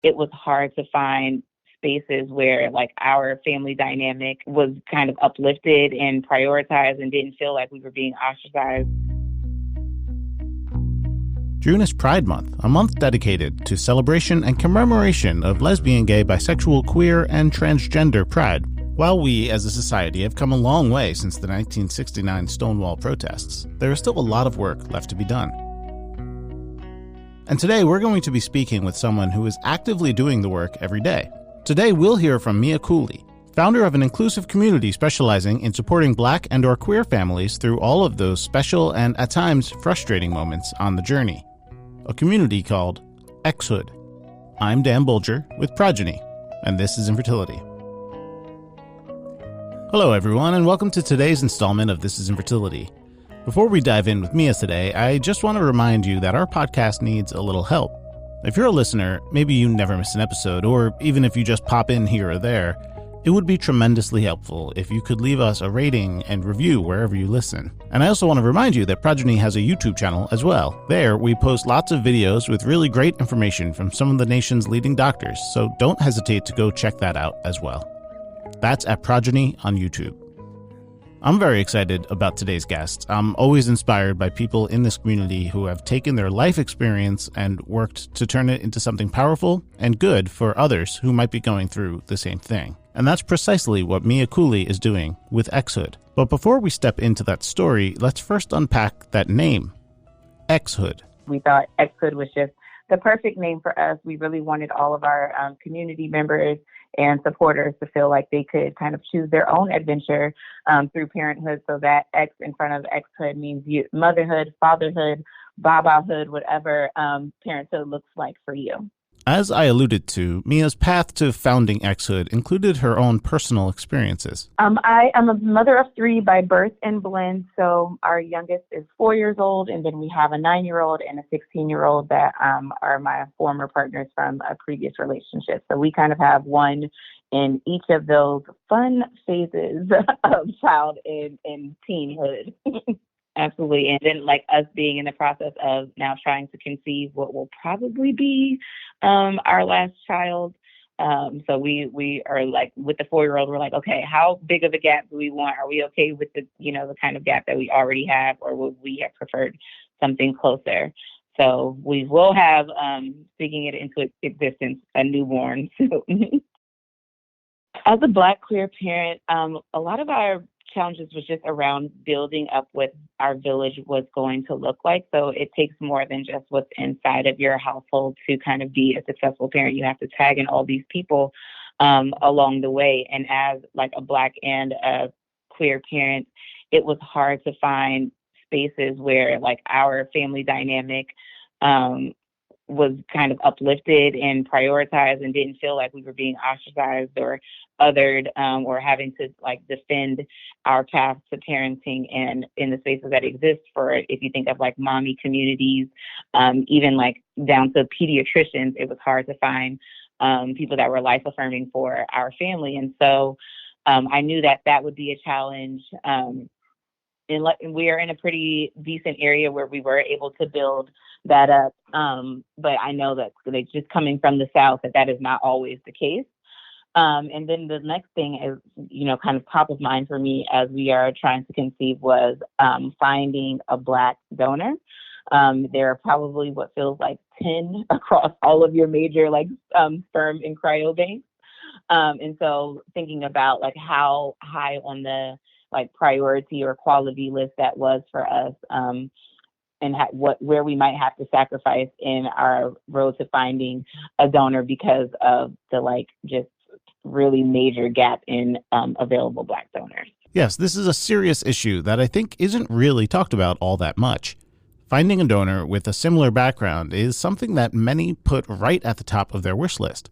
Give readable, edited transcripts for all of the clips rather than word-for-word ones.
it was hard to find spaces where like our family dynamic was kind of uplifted and prioritized and didn't feel like we were being ostracized. June is Pride Month, a month dedicated to celebration and commemoration of lesbian, gay, bisexual, queer, and transgender pride. While we, as a society, have come a long way since the 1969 Stonewall protests, there is still a lot of work left to be done. And today we're going to be speaking with someone who is actively doing the work every day. Today we'll hear from Mia Cooley, founder of an inclusive community specializing in supporting Black and/or queer families through all of those special and, at times, frustrating moments on the journey. A community called xHood. I'm Dan Bolger with Progeny, and this is Infertility. Hello everyone, and welcome to today's installment of This is Infertility. Before we dive in with Mia today, I just want to remind you that our podcast needs a little help. If you're a listener, maybe you never miss an episode, or even if you just pop in here or there, it would be tremendously helpful if you could leave us a rating and review wherever you listen. And I also want to remind you that Progeny has a YouTube channel as well. There, we post lots of videos with really great information from some of the nation's leading doctors, so don't hesitate to go check that out as well. That's at Progeny on YouTube. I'm very excited about today's guest. I'm always inspired by people in this community who have taken their life experience and worked to turn it into something powerful and good for others who might be going through the same thing. And that's precisely what Mia Cooley is doing with xHood. But before we step into that story, let's first unpack that name, xHood. We thought xHood was just the perfect name for us. We really wanted all of our community members and supporters to feel like they could kind of choose their own adventure through parenthood. So that X in front of xHood means motherhood, fatherhood, babahood, whatever parenthood looks like for you. As I alluded to, Mia's path to founding xHood included her own personal experiences. I am a mother of three by birth and blend. So our youngest is 4 years old, and then we have a 9-year-old and a 16-year-old that are my former partners from a previous relationship. So we kind of have one in each of those fun phases of child and teenhood. Absolutely. And then like us being in the process of now trying to conceive what will probably be our last child. So we are like with the 4-year-old, we're like, okay, how big of a gap do we want? Are we okay with the kind of gap that we already have, or would we have preferred something closer? So we will have, speaking it into existence, a newborn soon. As a Black queer parent, a lot of our challenges was just around building up what our village was going to look like. So it takes more than just what's inside of your household to kind of be a successful parent. You have to tag in all these people along the way. And as like a Black and a queer parent, it was hard to find spaces where like our family dynamic was kind of uplifted and prioritized and didn't feel like we were being ostracized or othered or having to like defend our path to parenting and in the spaces that exist for, if you think of like mommy communities, even like down to pediatricians, it was hard to find people that were life affirming for our family. And so I knew that that would be a challenge. And we are in a pretty decent area where we were able to build that up. But I know that like, just coming from the South, that is not always the case. And then the next thing is, kind of top of mind for me as we are trying to conceive was finding a Black donor. There are probably what feels like 10 across all of your major like sperm and cryobanks. And so thinking about like how high on the like priority or quality list that was for us, and where we might have to sacrifice in our road to finding a donor because of the like just really major gap in available Black donors. Yes, this is a serious issue that I think isn't really talked about all that much. Finding a donor with a similar background is something that many put right at the top of their wish list.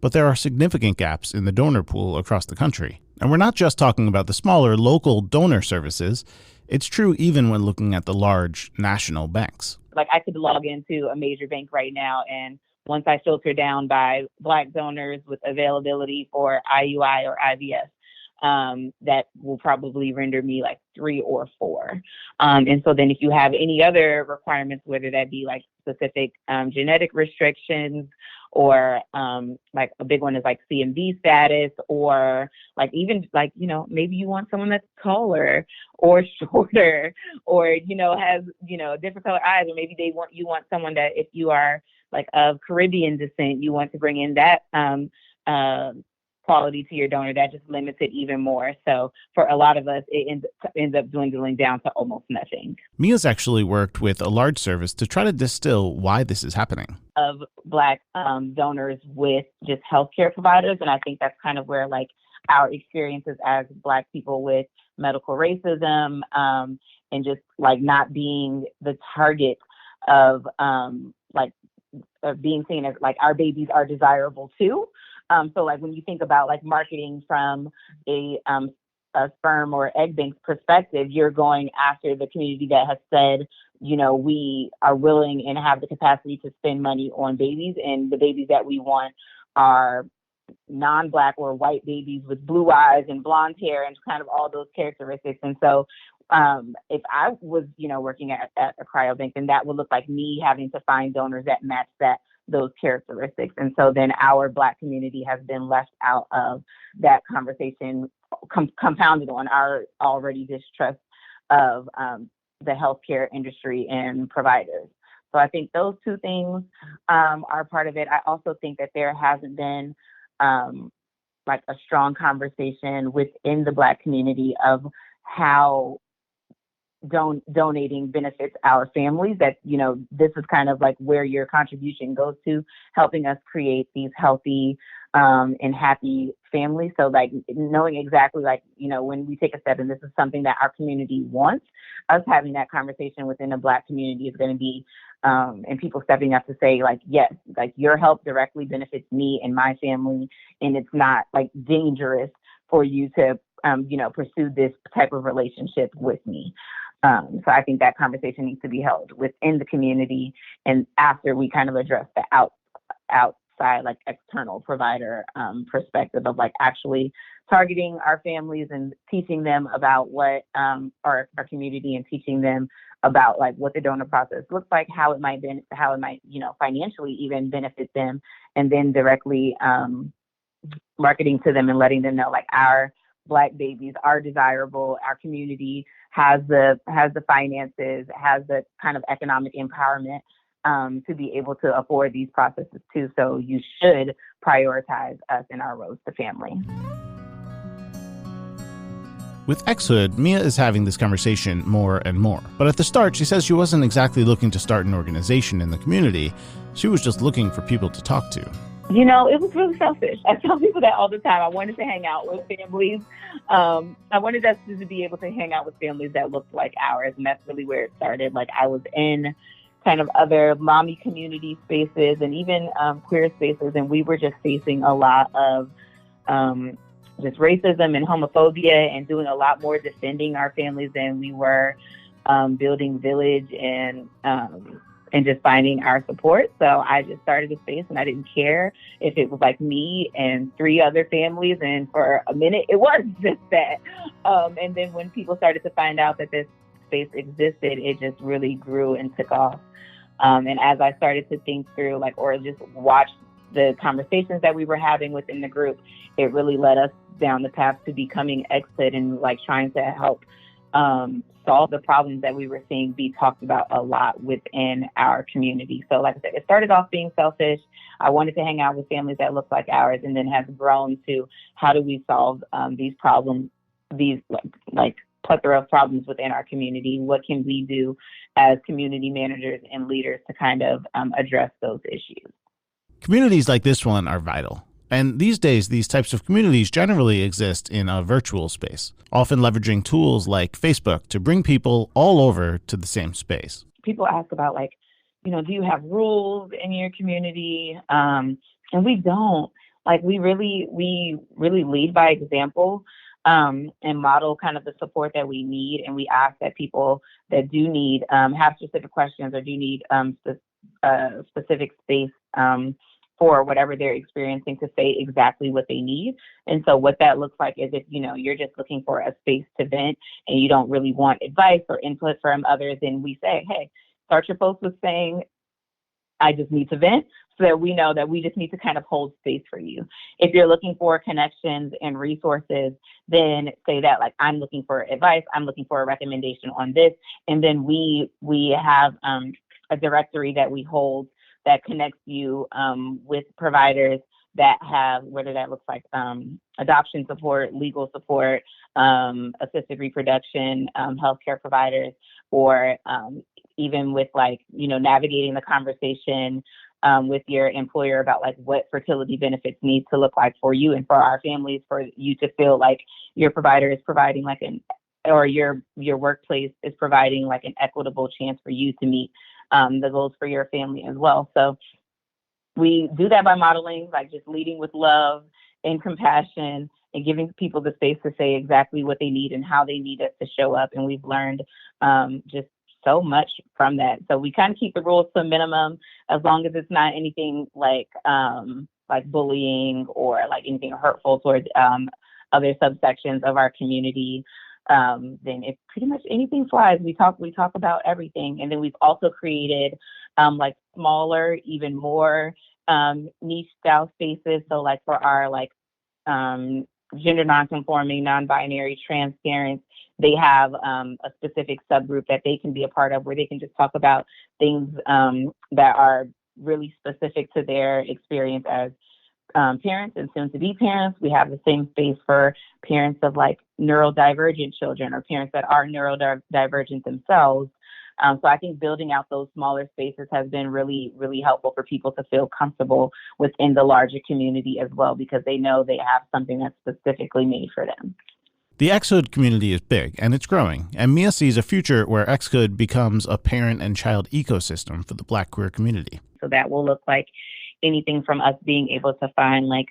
But there are significant gaps in the donor pool across the country. And we're not just talking about the smaller local donor services. It's true even when looking at the large national banks. Like I could log into a major bank right now, and once I filter down by Black donors with availability for IUI or IVF, that will probably render me like 3 or 4. And so then if you have any other requirements, whether that be like specific genetic restrictions or like a big one is like CMV status, or like even like, maybe you want someone that's taller or shorter, or, has, different color eyes, or maybe you want someone that if you are like of Caribbean descent, you want to bring in that quality to your donor. That just limits it even more. So for a lot of us, it ends up dwindling down to almost nothing. Mia's actually worked with a large service to try to distill why this is happening. Of Black donors with just healthcare providers. And I think that's kind of where like our experiences as Black people with medical racism and just like not being the target of being seen as like our babies are desirable too. So like when you think about like marketing from a sperm or egg bank perspective, you're going after the community that has said, we are willing and have the capacity to spend money on babies, and the babies that we want are non-Black or white babies with blue eyes and blonde hair and kind of all those characteristics. And so if I was, working at a cryobank, then that would look like me having to find donors that match those characteristics. And so then our Black community has been left out of that conversation, compounded on our already distrust of the healthcare industry and providers. So I think those two things are part of it. I also think that there hasn't been like a strong conversation within the Black community of how donating benefits our families, that, this is kind of like where your contribution goes to helping us create these healthy and happy families. So like knowing exactly like, when we take a step and this is something that our community wants, us having that conversation within the Black community is going to be, and people stepping up to say like, yes, like your help directly benefits me and my family. And it's not like dangerous for you to, pursue this type of relationship with me. So I think that conversation needs to be held within the community, and after we kind of address the outside, like external provider perspective of like actually targeting our families and teaching them about what our community, and teaching them about like what the donor process looks like, how it might financially even benefit them, and then directly marketing to them and letting them know like our Black babies are desirable. Our community has the finances, has the kind of economic empowerment to be able to afford these processes too. So you should prioritize us in our roads to family. With xHood, Mia is having this conversation more and more. But at the start, she says she wasn't exactly looking to start an organization in the community. She was just looking for people to talk to. It was really selfish. I tell people that all the time. I wanted to hang out with families. I wanted us to be able to hang out with families that looked like ours. And that's really where it started. Like I was in kind of other mommy community spaces and even queer spaces. And we were just facing a lot of just racism and homophobia, and doing a lot more defending our families than we were building village and just finding our support. So I just started a space, and I didn't care if it was like me and 3 other families. And for a minute, it was just that. And then when people started to find out that this space existed, it just really grew and took off. And as I started to think through, like, or just watch the conversations that we were having within the group, it really led us down the path to becoming xHood and like trying to help solve the problems that we were seeing be talked about a lot within our community. So like I said, it started off being selfish. I wanted to hang out with families that look like ours, and then has grown to how do we solve these problems, these like plethora of problems within our community? What can we do as community managers and leaders to kind of address those issues? Communities like this one are vital. And these days, these types of communities generally exist in a virtual space, often leveraging tools like Facebook to bring people all over to the same space. People ask about like, do you have rules in your community? And we don't. Like we really lead by example and model kind of the support that we need. And we ask that people that do need, have specific questions or do need specific space for whatever they're experiencing, to say exactly what they need. And so what that looks like is if, you're just looking for a space to vent and you don't really want advice or input from others, then we say, hey, start your post with saying, I just need to vent, so that we know that we just need to kind of hold space for you. If you're looking for connections and resources, then say that, like, I'm looking for advice, I'm looking for a recommendation on this. And then we have a directory that we hold that connects you with providers that have, whether that looks like adoption support, legal support, assisted reproduction, healthcare providers, or even with, like, navigating the conversation with your employer about, like, what fertility benefits need to look like for you and for our families, for you to feel like your provider is providing like or your workplace is providing like an equitable chance for you to meet the goals for your family as well. So we do that by modeling, like just leading with love and compassion and giving people the space to say exactly what they need and how they need us to show up. And we've learned just so much from that. So we kind of keep the rules to a minimum, as long as it's not anything like bullying or like anything hurtful towards other subsections of our community. Then if pretty much anything flies, we talk about everything. And then we've also created like smaller, even more niche style spaces. So like for our like gender nonconforming, non-binary, trans parents, they have a specific subgroup that they can be a part of, where they can just talk about things that are really specific to their experience as parents and soon to be parents. We have the same space for parents of like neurodivergent children or parents that are neurodivergent themselves. So I think building out those smaller spaces has been really, really helpful for people to feel comfortable within the larger community as well, because they know they have something that's specifically made for them. The xHood community is big, and it's growing, and Mia sees a future where xHood becomes a parent and child ecosystem for the Black queer community. So that will look like anything from us being able to find like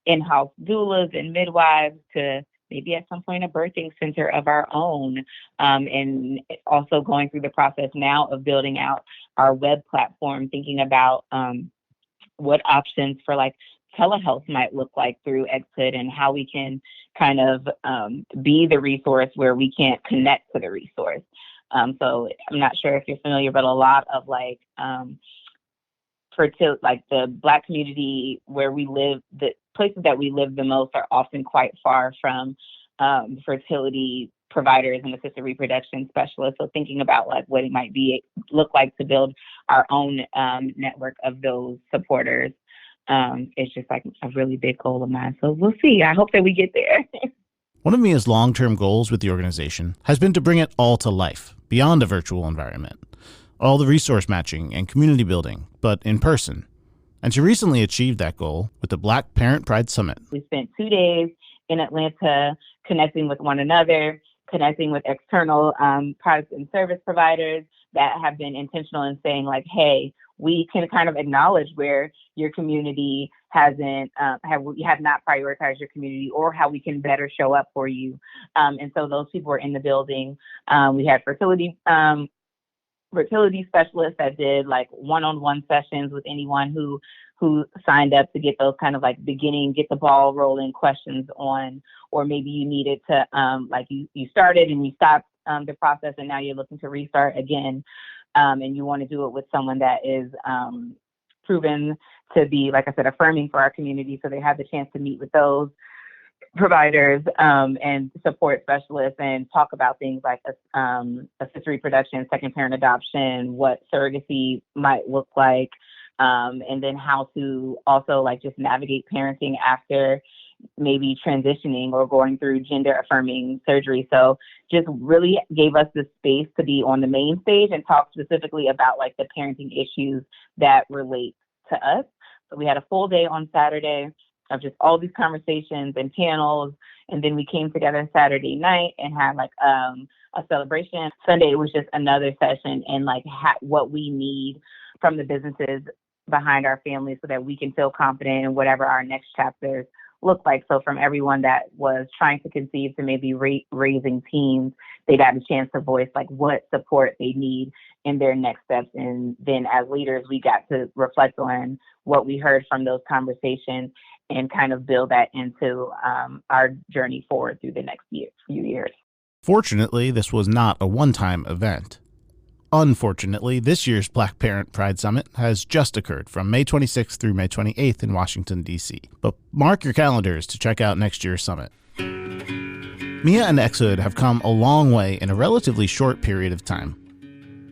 in-house doulas and midwives to maybe at some point a birthing center of our own, and also going through the process now of building out our web platform, thinking about what options for like telehealth might look like through xHood, and how we can kind of be the resource where we can't connect to the resource. So I'm not sure if you're familiar, but a lot of like like the Black community where we live, the places that we live the most are often quite far from fertility providers and assisted reproduction specialists. So thinking about like what it might look like to build our own network of those supporters. It's just like a really big goal of mine. So we'll see. I hope that we get there. One of Mia's long-term goals with the organization has been to bring it all to life, beyond a virtual environment. All the resource matching and community building, but in person. And she recently achieved that goal with the Black Parent Pride Summit. We spent 2 days in Atlanta connecting with one another, connecting with external products and service providers that have been intentional in saying like, hey, we can kind of acknowledge where your community have not prioritized your community, or how we can better show up for you. And so those people were in the building. We had fertility specialists that did like one-on-one sessions with anyone who signed up to get those kind of like get the ball rolling questions on, or maybe you needed to like you started and you stopped the process and now you're looking to restart again, and you want to do it with someone that is proven to be, like I said, affirming for our community. So they had the chance to meet with those providers and support specialists and talk about things like assisted reproduction, second parent adoption, what surrogacy might look like, and then how to also like just navigate parenting after maybe transitioning or going through gender affirming surgery. So just really gave us the space to be on the main stage and talk specifically about like the parenting issues that relate to us. So we had a full day on Saturday of just all these conversations and panels. And then we came together Saturday night and had like a celebration. Sunday was just another session and like what we need from the businesses behind our families so that we can feel confident in whatever our next chapters look like. So from everyone that was trying to conceive to maybe raising teens, they got a chance to voice like what support they need in their next steps. And then as leaders, we got to reflect on what we heard from those conversations and kind of build that into our journey forward through the next few years. Fortunately, this was not a one-time event. unfortunately, this year's Black Parent Pride Summit has just occurred from May 26th through May 28th in Washington, D.C. But mark your calendars to check out next year's summit. Mia and xHood have come a long way in a relatively short period of time.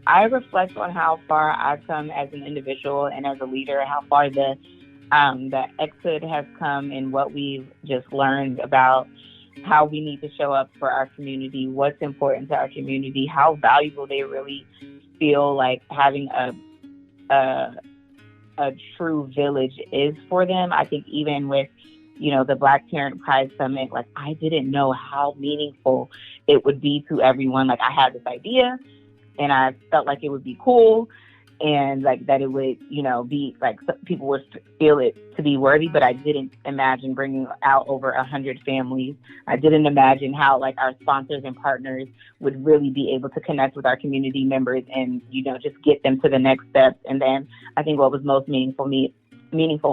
I reflect on how far I've come as an individual and as a leader, how far the xHood has come and what we've just learned about how we need to show up for our community, what's important to our community, how valuable they really feel like having a true village is for them. I think even with, the Black Parent Pride Summit, like I didn't know how meaningful it would be to everyone. Like I had this idea and I felt like it would be cool and like that it would, be like people would feel it to be worthy, but I didn't imagine bringing out over 100 families. I didn't imagine how like our sponsors and partners would really be able to connect with our community members and, just get them to the next steps. And then I think what was most meaningful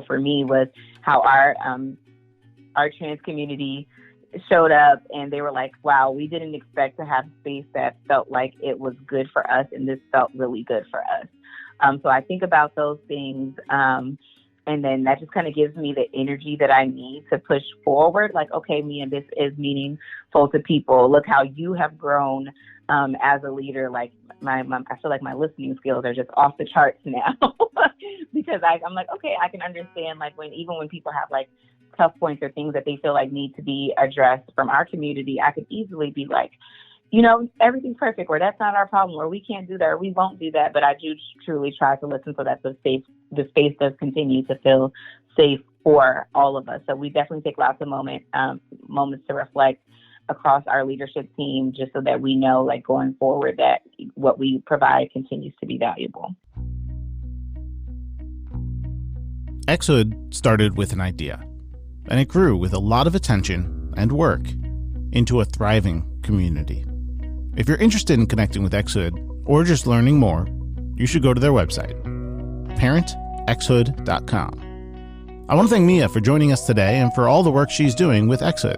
for me was how our trans community showed up and they were like, wow, we didn't expect to have space that felt like it was good for us. And this felt really good for us. So I think about those things. And then that just kind of gives me the energy that I need to push forward. Like, okay, Mia, this is meaningful to people. Look how you have grown as a leader. Like I feel like my listening skills are just off the charts now because I'm like, okay, I can understand like even when people have like tough points or things that they feel like need to be addressed from our community, I could easily be like, everything's perfect, or that's not our problem, or we can't do that, or we won't do that. But I do truly try to listen so that the space does continue to feel safe for all of us. So we definitely take lots of moments to reflect across our leadership team, just so that we know, like going forward, that what we provide continues to be valuable. xHood started with an idea, and it grew with a lot of attention and work into a thriving community. If you're interested in connecting with xHood or just learning more, you should go to their website, parentxhood.com. I want to thank Mia for joining us today and for all the work she's doing with xHood.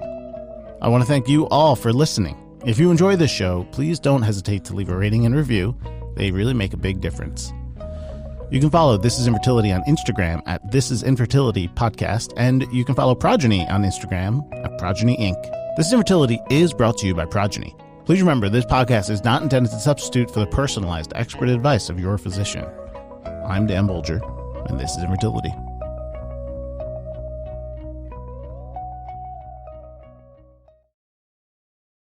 I want to thank you all for listening. If you enjoy this show, please don't hesitate to leave a rating and review. They really make a big difference. You can follow This Is Infertility on Instagram at This Is Infertility Podcast, and you can follow Progeny on Instagram at Progeny Inc. This Is Infertility is brought to you by Progeny. Please remember, this podcast is not intended to substitute for the personalized expert advice of your physician. I'm Dan Bolger, and this is Infertility.